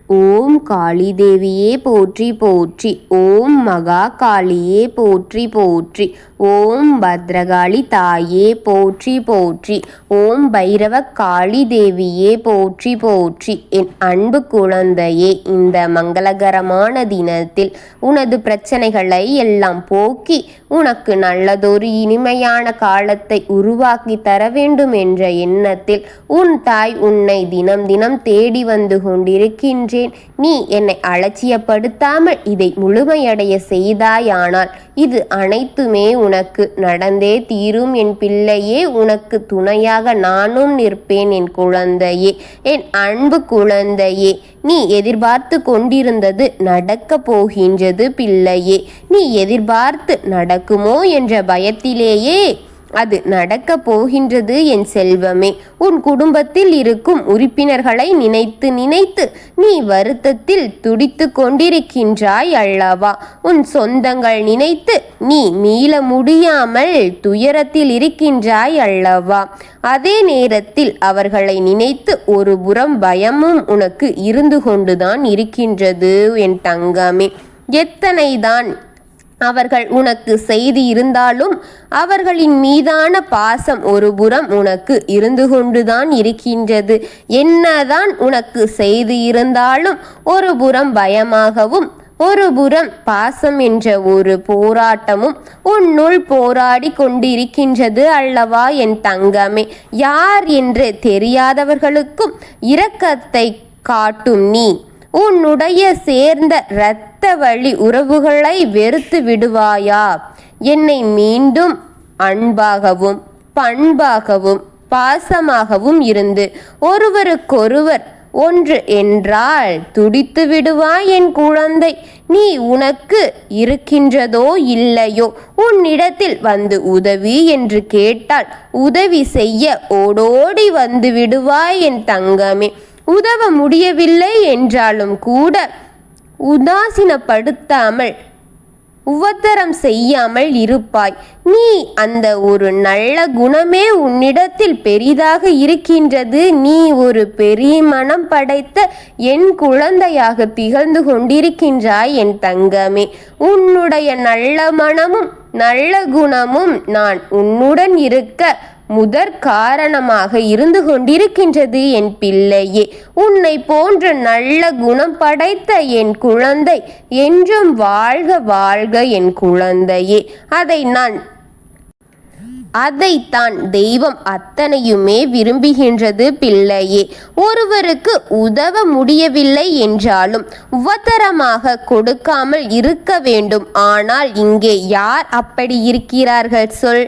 ஓம் காளி தேவியே போற்றி போற்றி. ஓம் மகா காளியே போற்றி போற்றி. ஓம் பத்ரகாளி தாயே போற்றி போற்றி. ஓம் பைரவ காளி தேவியே போற்றி போற்றி. என் அன்பு குழந்தையே, இந்த மங்களகரமான தினத்தில் உனது பிரச்சனைகளை எல்லாம் போக்கி உனக்கு நல்லதொரு இனிமையான காலத்தை உருவாக்கி தர வேண்டும் என்ற எண்ணத்தில் உன் தாய் உன்னை தினம் தினம் தேடி வந்து கொண்டிருக்கின்றேன். நீ என்னை அலட்சியப்படுத்தாமல் இதை முழுமையடைய செய்தாயானால் இது அனைத்துமே உனக்கு நடந்தே தீரும் என் பிள்ளையே. உனக்கு துணையாக நானும் நிற்பேன் என் குழந்தையே, என் அன்பு குழந்தையே. நீ எதிர்பார்த்து கொண்டிருந்தது நடக்க போகின்றது பிள்ளையே. நீ எதிர்பார்த்து நடக்குமோ என்ற பயத்திலேயே அது நடக்க போகின்றது என் செல்வமே. உன் குடும்பத்தில் இருக்கும் உறுப்பினர்களை நினைத்து நினைத்து நீ வருத்தத்தில் துடித்து கொண்டிருக்கின்றாய் அல்லவா? உன் சொந்தங்கள் நினைத்து நீ மீள முடியாமல் துயரத்தில் இருக்கின்றாய் அல்லவா? அதே நேரத்தில் அவர்களை நினைத்து ஒரு புறம் பயமும் உனக்கு இருந்து கொண்டுதான் இருக்கின்றது என் தங்கமே. எத்தனைதான் அவர்கள் உனக்கு செய்து இருந்தாலும் அவர்களின் மீதான பாசம் ஒரு புறம் உனக்கு இருந்து கொண்டுதான் இருக்கின்றது. என்னதான் உனக்கு செய்து இருந்தாலும் ஒரு புறம் பயமாகவும் ஒரு புறம் பாசம் என்ற ஒரு போராட்டமும் உன்னுள் போராடி கொண்டிருக்கின்றது அல்லவா என் தங்கமே. யார் என்று தெரியாதவர்களுக்கும் இரக்கத்தை காட்டும் நீ உன்னுடைய சேர்ந்த இரத்த வழி உறவுகளை வெறுத்து விடுவாயா? என்னை மீண்டும் அன்பாகவும் பண்பாகவும் பாசமாகவும் இருந்து ஒருவருக்கொருவர் ஒன்று என்றால் துடித்து விடுவாய் என் குழந்தை. நீ உனக்கு இருக்கின்றதோ இல்லையோ உன்னிடத்தில் வந்து உதவி என்று கேட்டால் உதவி செய்ய ஓடோடி வந்து விடுவாய் என் தங்கமே. உதவ முடியவில்லை என்றாலும் கூட உதாசீனப்படுத்தாமல் உபத்திரம் செய்யாமல் இருப்பாய். நீ அந்த ஒரு நல்ல குணமே உன்னிடத்தில் பெரிதாக இருக்கின்றது. நீ ஒரு பெரிய மனம் படைத்த என் குழந்தையாக திகழ்ந்து கொண்டிருக்கின்றாய் என் தங்கமே. உன்னுடைய நல்ல மனமும் நல்ல குணமும் நான் உன்னுடன் இருக்க முதற் காரணமாக இருந்து கொண்டிருக்கின்றது என் பிள்ளையே. உன்னை போன்ற நல்ல குணம் படைத்த என் குழந்தை என்றும் வாழ்க வாழ்க என் குழந்தையே. அதைத்தான் தெய்வம் அத்தனையுமே விரும்புகின்றது பிள்ளையே. ஒருவருக்கு உதவ முடியவில்லை என்றாலும் உபத்திரமாக கொடுக்காமல் இருக்க வேண்டும். ஆனால் இங்கே யார் அப்படி இருக்கிறார்கள் சொல்?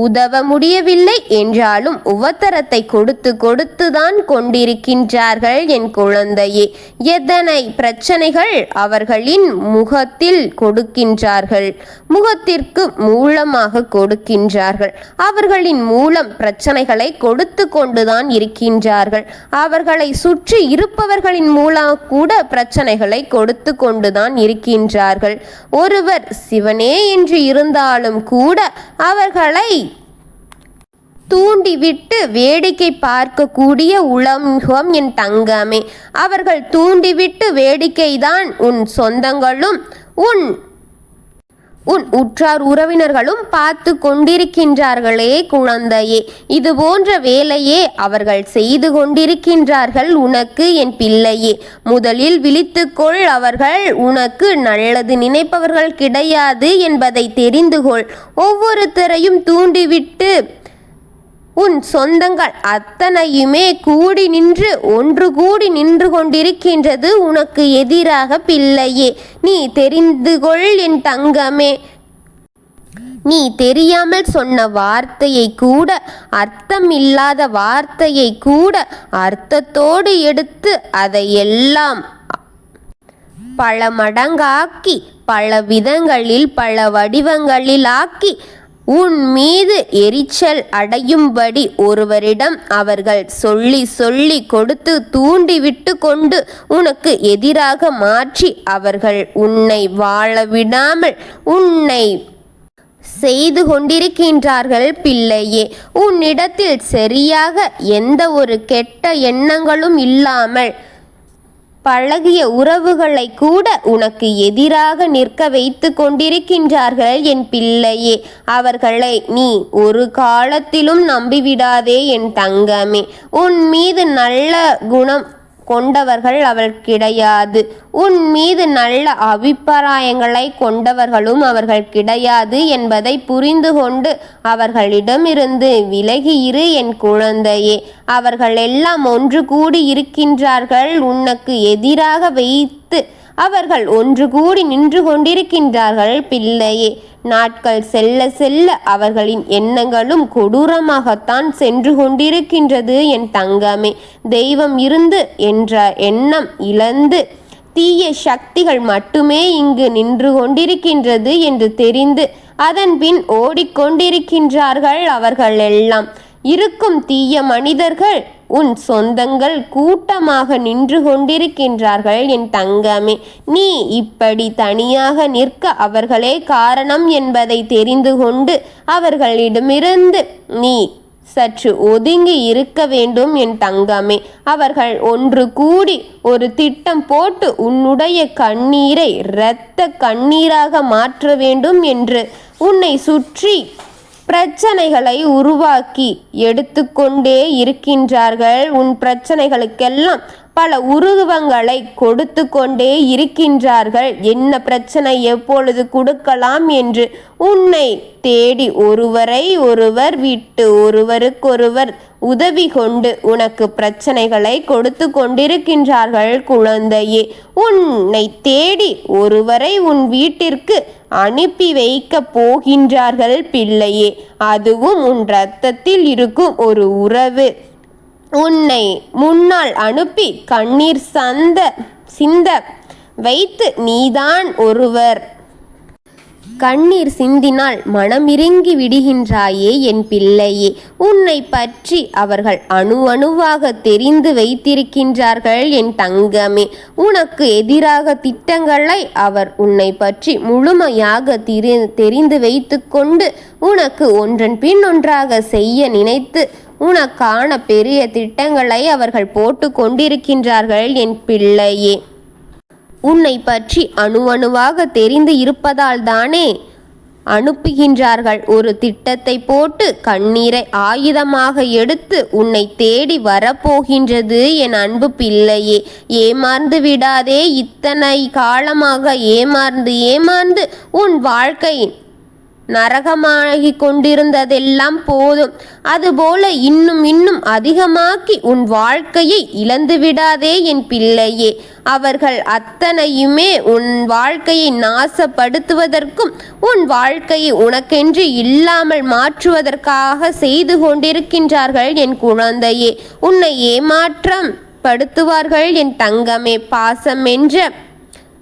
உதவ முடியவில்லை என்றாலும் உபத்திரத்தை கொடுத்து கொடுத்துதான் கொண்டிருக்கின்றார்கள் என் குழந்தையே. எத்தனை பிரச்சனைகள் அவர்களின் முகத்தில் கொடுக்கின்றார்கள், முகத்திற்கு மூலமாக கொடுக்கின்றார்கள். அவர்களின் மூலம் பிரச்சனைகளை கொடுத்து கொண்டுதான் இருக்கின்றார்கள். அவர்களை சுற்றி இருப்பவர்களின் மூலம் கூட பிரச்சனைகளை கொடுத்து கொண்டுதான் இருக்கின்றார்கள். ஒருவர் சிவனே என்று இருந்தாலும் கூட அவர்களை தூண்டிவிட்டு வேடிக்கை பார்க்கக்கூடிய உலகம் என் தங்கமே. அவர்கள் தூண்டிவிட்டு வேடிக்கைதான் உன் சொந்தங்களும் உன் உற்றார் உறவினர்களும் பார்த்து கொண்டிருக்கின்றார்களே குழந்தையே. இது போன்ற வேலையே அவர்கள் செய்து கொண்டிருக்கின்றார்கள் உனக்கு என் பிள்ளையே. முதலில் விழித்துக்கொள். அவர்கள் உனக்கு நல்லது நினைப்பவர்கள் கிடையாது என்பதை தெரிந்து கொள். ஒவ்வொருத்தரையும் தூண்டிவிட்டு உன் சொந்தங்கள் அத்தனையுமே கூடி நின்று ஒன்று கூடி நின்று கொண்டிருக்கின்றது உனக்கு எதிராக பிள்ளையே. நீ தெரிந்து கொள் என் தங்கமே. நீ தெரியாமல் சொன்ன வார்த்தையை கூட, அர்த்தம் இல்லாத வார்த்தையை கூட அர்த்தத்தோடு எடுத்து அதையெல்லாம் பல மடங்காக்கி பல விதங்களில் பல வடிவங்களில் ஆக்கி உன் மீது எரிச்சல் அடையும்படி ஒருவரிடம் அவர்கள் சொல்லி சொல்லி கொடுத்து தூண்டிவிட்டு கொண்டு உனக்கு எதிராக மாற்றி அவர்கள் உன்னை வாழ விடாமல் உன்னை செய்து கொண்டிருக்கின்றார்கள் பிள்ளையே. உன்னிடத்தில் சரியாக எந்த ஒரு கெட்ட எண்ணங்களும் இல்லாமல் பழகிய உறவுகளை கூட உனக்கு எதிராக நிற்க வைத்து கொண்டிருக்கின்றார்கள் என் பிள்ளையே. அவர்களை நீ ஒரு காலத்திலும் நம்பிவிடாதே என் தங்கமே. உன் மீது நல்ல குணம் கொண்டவர்கள் அவள் கிடையாது. உன் மீது நல்ல அபிப்பிராயங்களை கொண்டவர்களும் அவர்கள் கிடையாது என்பதை புரிந்து கொண்டு அவர்களிடமிருந்து விலகி இரு என் குழந்தையே. அவர்கள் எல்லாம் ஒன்று கூடி இருக்கின்றார்கள் உனக்கு எதிராக வைத்து. அவர்கள் ஒன்று கூடி நின்று கொண்டிருக்கின்றார்கள் பிள்ளையே. நாட்கள் செல்ல செல்ல அவர்களின் எண்ணங்களும் கொடூரமாகத்தான் சென்று கொண்டிருக்கின்றது என் தங்கமே. தெய்வம் இருந்து என்ற எண்ணம் இழந்து தீய சக்திகள் மட்டுமே இங்கு நின்று கொண்டிருக்கின்றது என்று தெரிந்து அதன் பின் ஓடிக்கொண்டிருக்கின்றார்கள் அவர்கள் எல்லாம். இருக்கும் தீய மனிதர்கள் உன் சொந்தங்கள் கூட்டமாக நின்று கொண்டிருக்கின்றார்கள் என் தங்கமே. நீ இப்படி தனியாக நிற்க அவர்களே காரணம் என்பதை தெரிந்து கொண்டு அவர்களிடமிருந்து நீ சற்று ஒதுங்கி இருக்க வேண்டும் என் தங்கமே. அவர்கள் ஒன்று கூடி ஒரு திட்டம் போட்டு உன்னுடைய கண்ணீரை இரத்த கண்ணீராக மாற்ற வேண்டும் என்று உன்னை சுற்றி பிரச்சனைகளை உருவாக்கி எடுத்துக்கொண்டே இருக்கின்றார்கள். உன் பிரச்சனைகளுக்கெல்லாம் பல உருவங்களை கொடுத்து கொண்டே இருக்கின்றார்கள். என்ன பிரச்சனை எப்பொழுது கொடுக்கலாம் என்று உன்னை தேடி ஒருவரை ஒருவர் விட்டு ஒருவருக்கொருவர் உதவி கொண்டு உனக்கு பிரச்சனைகளை கொடுத்து கொண்டிருக்கின்றார்கள் குழந்தையே. உன்னை தேடி ஒருவரை உன் வீட்டிற்கு அனுப்பி வைக்க போகின்றார்கள் பிள்ளையே. அதுவும் உன் இரத்தத்தில் இருக்கும் ஒரு உறவு. உன்னை முன்னால் அனுப்பி கண்ணீர் சிந்த வைத்து நீதான் ஒருவர் கண்ணீர் சிந்தினால் மனமிருங்கி விடுகின்றாயே என் பிள்ளையே. உன்னை பற்றி அவர்கள் அணுவாக தெரிந்து வைத்திருக்கின்றார்கள் என் தங்கமே. உனக்கு எதிராக திட்டங்களை அவர் உன்னை பற்றி முழுமையாக தெரிந்து வைத்து கொண்டு உனக்கு ஒன்றன் பின் ஒன்றாக செய்ய நினைத்து உனக்கான பெரிய திட்டங்களை அவர்கள் போட்டு கொண்டிருக்கின்றார்கள் என் பிள்ளையே. உன்னை பற்றி அணுவாக தெரிந்து இருப்பதால் தானே அனுப்புகின்றார்கள். ஒரு திட்டத்தை போட்டு கண்ணீரை ஆயுதமாக எடுத்து உன்னை தேடி வரப்போகின்றது என் அன்பு பிள்ளையே. ஏமாந்து விடாதே. இத்தனை காலமாக ஏமாந்து உன் வாழ்க்கை நரகமாகி கொண்டிருந்ததெல்லாம் போதும். அதுபோல இன்னும் அதிகமாக்கி உன் வாழ்க்கையை இழந்து விடாதே என் பிள்ளையே. அவர்கள் அத்தனையுமே உன் வாழ்க்கையை நாசப்படுத்துவதற்கும் உன் வாழ்க்கையை உனக்கென்று இல்லாமல் மாற்றுவதற்காக செய்து கொண்டிருக்கின்றார்கள் என் குழந்தையே. உன்னை ஏமாற்றம் படுத்துவார்கள் என் தங்கமே. பாசம் என்ற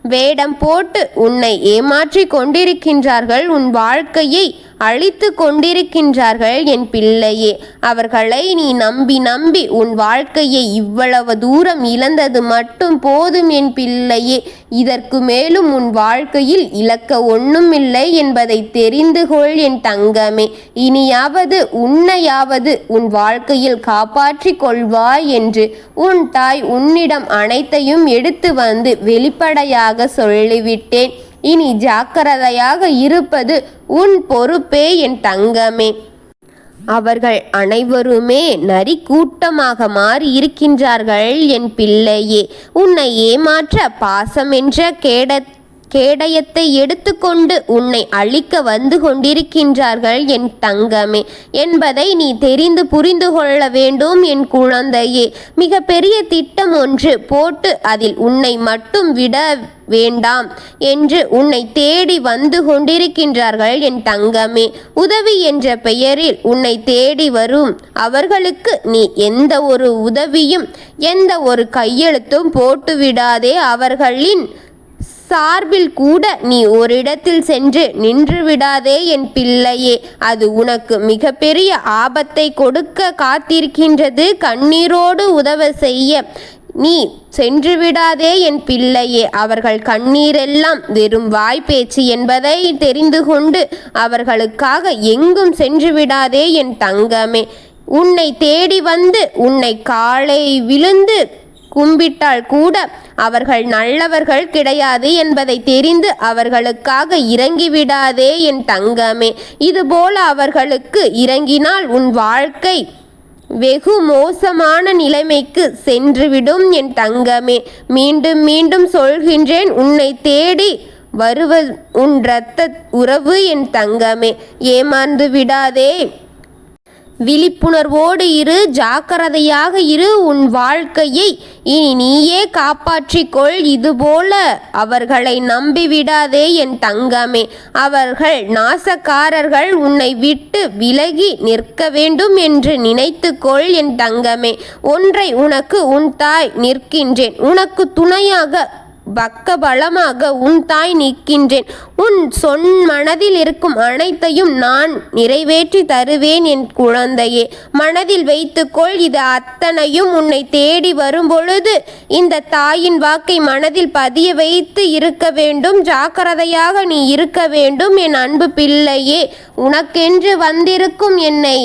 வேடம் போட்டு உன்னை ஏமாற்றி கொண்டிருக்கின்றார்கள். உன் வாழ்க்கையை அழித்து கொண்டிருக்கின்றார்கள் என் பிள்ளையே. அவர்களை நீ நம்பி உன் வாழ்க்கையை இவ்வளவு தூரம் இழந்தது மட்டும் போதும் என் பிள்ளையே. இதற்கு மேலும் உன் வாழ்க்கையில் இழக்க ஒண்ணுமில்லை என்பதை தெரிந்து கொள் என் தங்கமே. இனியாவது உன்னையாவது உன் வாழ்க்கையில் காப்பாற்றி கொள்வாய் என்று உன் தாய் உன்னிடம் அனைத்தையும் எடுத்து வந்து வெளிப்படையாக சொல்லிவிட்டேன். இனி ஜாக்கிரதையாக இருப்பது உன் பொறுப்பே என் தங்கமே. அவர்கள் அனைவருமே நரி கூட்டமாக மாறி இருக்கின்றார்கள் என் பிள்ளையே. உன்னை ஏமாற்ற பாசம் என்ற கேடயத்தை எடுத்துக்கொண்டு உன்னை அழிக்க வந்து கொண்டிருக்கின்றார்கள் என் தங்கமே என்பதை நீ தெரிந்து புரிந்து கொள்ள வேண்டும் என் குழந்தையே. மிக பெரிய திட்டம் ஒன்று போட்டு அதில் உன்னை மட்டும் விட வேண்டாம் என்று உன்னை தேடி வந்து கொண்டிருக்கின்றார்கள் என் தங்கமே. உதவி என்ற பெயரில் உன்னை தேடி வரும் அவர்களுக்கு நீ எந்த ஒரு உதவியும் எந்த ஒரு கையெழுத்தும் போட்டு விடாதே. அவர்களின் சார்பில் கூட நீ ஒரு இடத்தில் சென்று நின்று விடாதே என் பிள்ளையே. அது உனக்கு மிகப்பெரிய ஆபத்தை கொடுக்க காத்திருக்கின்றது. கண்ணீரோடு உதவ செய்ய நீ சென்று விடாதே என் பிள்ளையே. அவர்கள் கண்ணீரெல்லாம் வெறும் வாய்ப்பேச்சு என்பதை தெரிந்து கொண்டு அவர்களுக்காக எங்கும் சென்று விடாதே என் தங்கமே. உன்னை தேடி வந்து உன்னை காலை விழுந்து கும்பிட்டால் கூட அவர்கள் நல்லவர்கள் கிடையாது என்பதை தெரிந்து அவர்களுக்காக இறங்கிவிடாதே என் தங்கமே. இதுபோல அவர்களுக்கு இறங்கினால் உன் வாழ்க்கை வெகு மோசமான நிலைமைக்கு சென்றுவிடும் என் தங்கமே. மீண்டும் மீண்டும் சொல்கின்றேன், உன்னை தேடி வருவது உன் இரத்த உறவு என் தங்கமே. ஏமாந்து விடாதே. விழிப்புணர்வோடு இரு, ஜாக்கிரதையாக இரு. உன் வாழ்க்கையை இனி நீயே காப்பாற்றிக்கொள். இதுபோல அவர்களை நம்பிவிடாதே என் தங்கமே. அவர்கள் நாசக்காரர்கள். உன்னை விட்டு விலகி நிற்க வேண்டும் என்று நினைத்துக்கொள் என் தங்கமே. ஒன்றை உனக்கு உன் தாய் நிற்கின்றேன். உனக்கு துணையாக பக்க பலமாக உன் தாய் நிற்கின்றேன். உன் மனதில் இருக்கும் அனைத்தையும் நான் நிறைவேற்றி தருவேன் என் குழந்தையே. மனதில் வைத்துக்கொள். இது அத்தனையும் உன்னை தேடி வரும்பொழுது இந்த தாயின் வாக்கை மனதில் பதிய வைத்து இருக்க வேண்டும். ஜாக்கிரதையாக நீ இருக்க வேண்டும் என் அன்பு பிள்ளையே. உனக்கென்று வந்திருக்கும் என்னை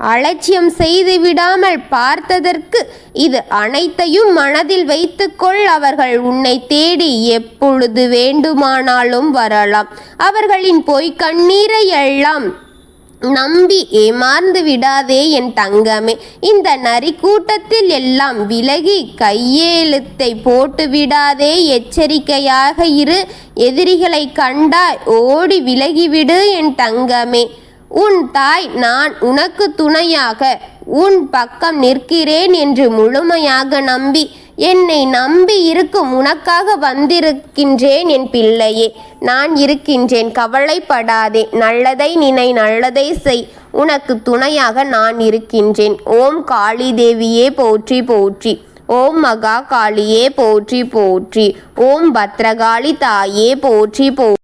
அலட்சியம் செய்து விடாமல் பார்த்ததற்கு இது அனைத்தையும் மனதில் வைத்துக்கொள். அவர்கள் உன்னை தேடி எப்பொழுது வேண்டுமானாலும் வரலாம். அவர்களின் பொய் கண்ணீரை எல்லாம் நம்பி ஏமாந்து விடாதே என் தங்கமே. இந்த நரி கூட்டத்தில் எல்லாம் விலகி கையெழுத்தை போட்டு விடாதே. எச்சரிக்கையாக இரு. எதிரிகளை கண்டாய் ஓடி விலகிவிடு என் தங்கமே. உன் தாய் நான் உனக்கு துணையாக உன் பக்கம் நிற்கிறேன் என்று முழுமையாக நம்பி என்னை நம்பி இருக்கும் உனக்காக வந்திருக்கின்றேன் என் பிள்ளையே. நான் இருக்கின்றேன், கவலைப்படாதே. நல்லதை நினை, நல்லதை செய். உனக்கு துணையாக நான் இருக்கின்றேன். ஓம் காளி தேவியே போற்றி போற்றி. ஓம் மகா காளியே போற்றி போற்றி. ஓம் பத்ரகாளி தாயே போற்றி போற்றி.